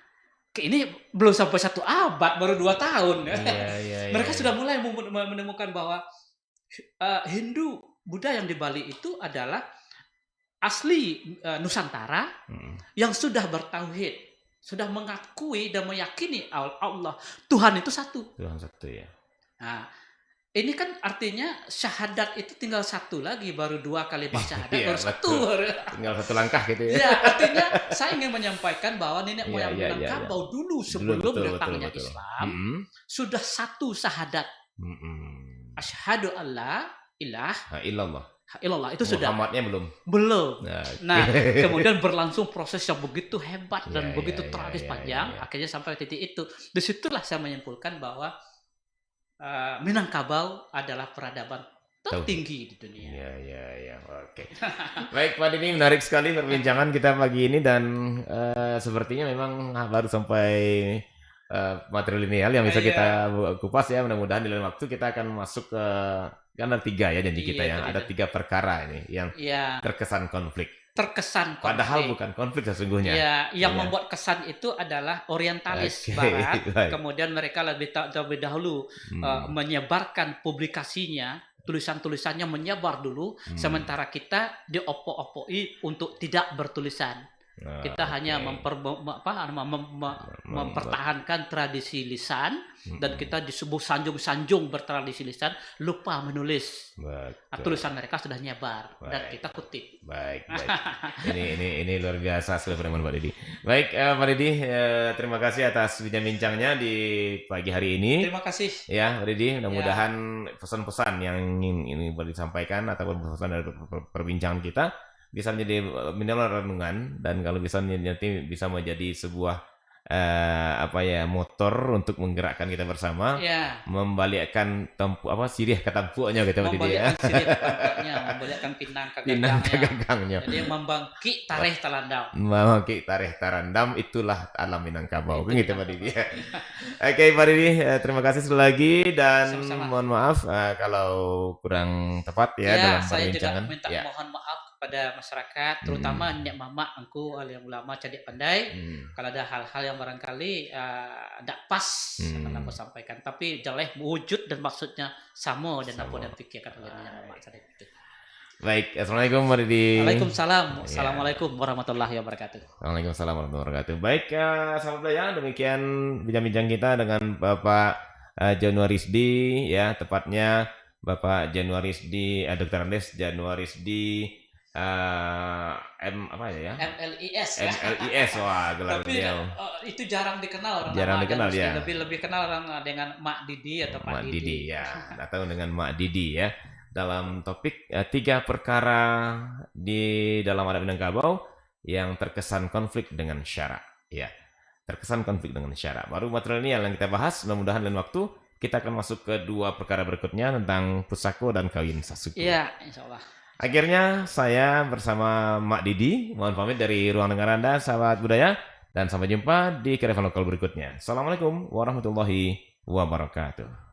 ini belum sampai 1 abad, baru 2 tahun. Mereka sudah mulai menemukan bahwa Hindu, Buddha yang di Bali itu adalah asli Nusantara yang sudah bertauhid, sudah mengakui dan meyakini Allah, Tuhan itu satu. Tuhan satu ya. Nah, ini kan artinya syahadat itu tinggal 1 lagi, baru 2 kalimat syahadat, baru 1. Tinggal 1 langkah gitu ya. Ya, artinya saya ingin menyampaikan bahwa nenek moyang Minangkabau dulu sebelum datangnya Islam sudah 1 syahadat. Asyhadu alla ilaha illallah itu sudah. Muhammadnya belum. Nah, kemudian berlangsung proses yang begitu hebat dan begitu tragis panjang, akhirnya sampai titik itu. Disitulah saya menyimpulkan bahwa Minangkabau adalah peradaban tertinggi di dunia. Ya. Oke. Baik, Pak Didi, menarik sekali perbincangan kita pagi ini dan sepertinya memang baru sampai matrilineal yang bisa kita kupas ya. Mudah-mudahan di lain waktu kita akan masuk ke kan ada 3 ya janji kita ya. Ada 3 perkara ini yang terkesan konflik. Padahal bukan konflik sesungguhnya. Ya, yang membuat kesan itu adalah orientalis Barat. Kemudian mereka lebih dahulu menyebarkan publikasinya, tulisan-tulisannya menyebar dulu, sementara kita diopok-opoki untuk tidak bertulisan. Kita hanya mempertahankan tradisi lisan dan kita disebut sanjung-sanjung bertradisi lisan, lupa menulis. Tulisan mereka sudah nyebar dan kita kutip. Baik. Ini luar biasa sekali Pak Didi. Baik, Pak Didi, terima kasih atas bincang-bincangnya di pagi hari ini. Terima kasih. Ya, Pak Didi, mudah-mudahan pesan-pesan yang ini boleh disampaikan ataupun pesan dari perbincangan kita bisa menjadi mineral renungan dan kalau bisa nanti bisa menjadi sebuah motor untuk menggerakkan kita bersama, membalikkan sirih ke tampuknya gitu Pak Didi ya. Membalikkan pinang ke gagangnya. Jadi membangkit tareh tarandam itulah alam Minangkabau gitu Pak Didi ya. Oke Pak Didi, terima kasih sekali lagi dan mohon maaf kalau kurang tepat ya dalam perbincangan. Saya juga minta mohon maaf pada masyarakat, terutama nenek mama angku yang ulama cerdik pandai. Kalau ada hal-hal yang barangkali tidak pas akan aku sampaikan, tapi jelas wujud dan maksudnya sama dan apa yang pikirkan oleh nenek mama saya itu. Baik, assalamualaikum Pak Didi. Waalaikumsalam. Assalamualaikum warahmatullahi wabarakatuh. Waalaikumsalam warahmatullahi wabarakatuh. Baik, sahabat belajar, demikian bincang-bincang kita dengan Bapak Januarisdi ya, tepatnya Bapak Januarisdi, Dr. Andes Januarisdi MLIS, wah gelar beliau. Itu jarang dikenal orang. Jarang dikenal ya. Lebih kenal orang dengan Mak Didi atau Pak Didi. Ya, atau dengan Mak Didi ya. Dalam topik 3 perkara di dalam adat Minangkabau yang terkesan konflik dengan syarak. Ya, terkesan konflik dengan syarak. Baru material yang kita bahas. Mudah-mudahan lain waktu kita akan masuk ke 2 perkara berikutnya tentang pusako dan kawin sasuku. Iya, insya Allah. Akhirnya saya bersama Mak Didi mohon pamit dari ruang dengar Anda sahabat budaya dan sampai jumpa di Kerevan Lokal berikutnya. Assalamualaikum warahmatullahi wabarakatuh.